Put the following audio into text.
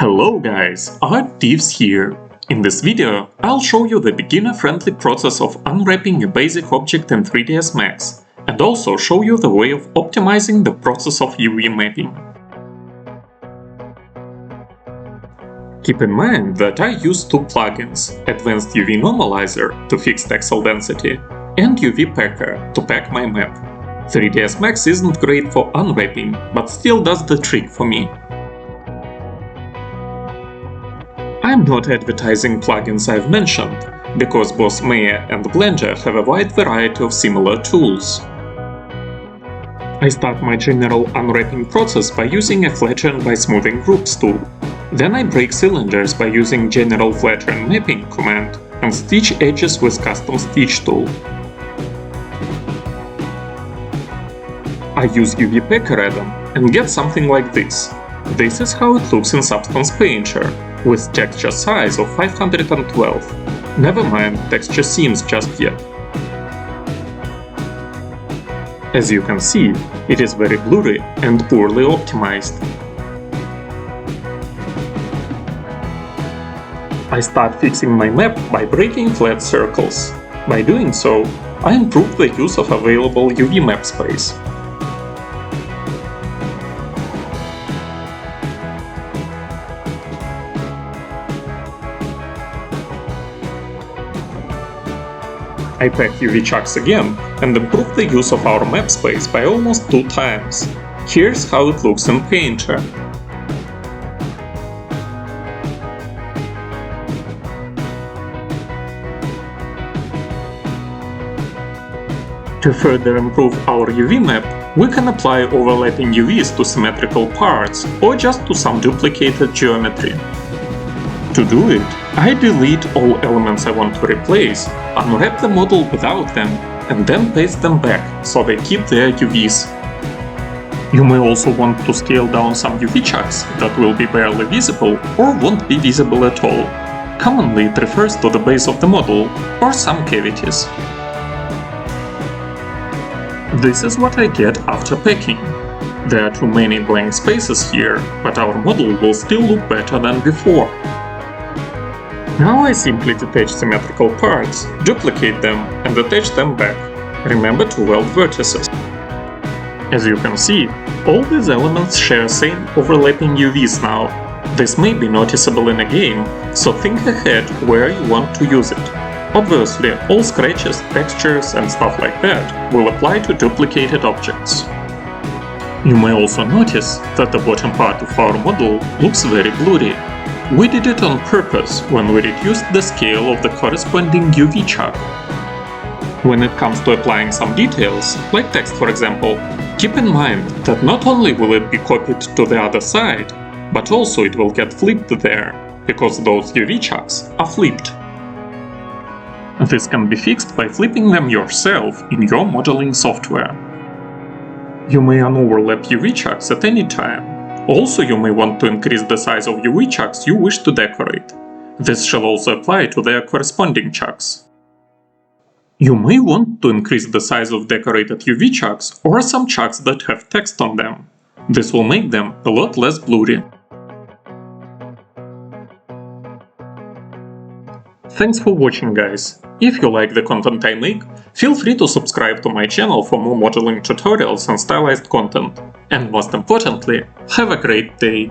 Hello guys, Art-Teeves here. In this video, I'll show you the beginner-friendly process of unwrapping a basic object in 3ds Max, and also show you the way of optimizing the process of UV mapping. Keep in mind that I use two plugins, Advanced UV Normalizer to fix texel density, and UV Packer to pack my map. 3ds Max isn't great for unwrapping, but still does the trick for me. I'm not advertising plugins I've mentioned, because both Maya and Blender have a wide variety of similar tools. I start my general unwrapping process by using a Flatten by Smoothing Groups tool. Then I break cylinders by using General Flatten Mapping command and stitch edges with Custom Stitch tool. I use UV Packer add-on and get something like this. This is how it looks in Substance Painter, with texture size of 512. Never mind texture seams just yet. As you can see, it is very blurry and poorly optimized. I start fixing my map by breaking flat circles. By doing so, I improve the use of available UV map space. I pack UV chucks again and improve the use of our map space by almost 2 times. Here's how it looks in Painter. To further improve our UV map, we can apply overlapping UVs to symmetrical parts or just to some duplicated geometry. To do it, I delete all elements I want to replace, unwrap the model without them, and then paste them back so they keep their UVs. You may also want to scale down some UV chucks that will be barely visible or won't be visible at all. Commonly it refers to the base of the model or some cavities. This is what I get after packing. There are too many blank spaces here, but our model will still look better than before. Now I simply detach symmetrical parts, duplicate them, and attach them back. Remember to weld vertices. As you can see, all these elements share same overlapping UVs now. This may be noticeable in a game, so think ahead where you want to use it. Obviously, all scratches, textures, and stuff like that will apply to duplicated objects. You may also notice that the bottom part of our model looks very blurry. We did it on purpose when we reduced the scale of the corresponding UV chuck. When it comes to applying some details, like text for example, keep in mind that not only will it be copied to the other side, but also it will get flipped there, because those UV chucks are flipped. This can be fixed by flipping them yourself in your modeling software. You may unoverlap UV chucks at any time. Also, you may want to increase the size of UV chucks you wish to decorate. This shall also apply to their corresponding chucks. You may want to increase the size of decorated UV chucks or some chucks that have text on them. This will make them a lot less blurry. Thanks for watching, guys. If you like the content I make, feel free to subscribe to my channel for more modeling tutorials and stylized content. And most importantly, have a great day!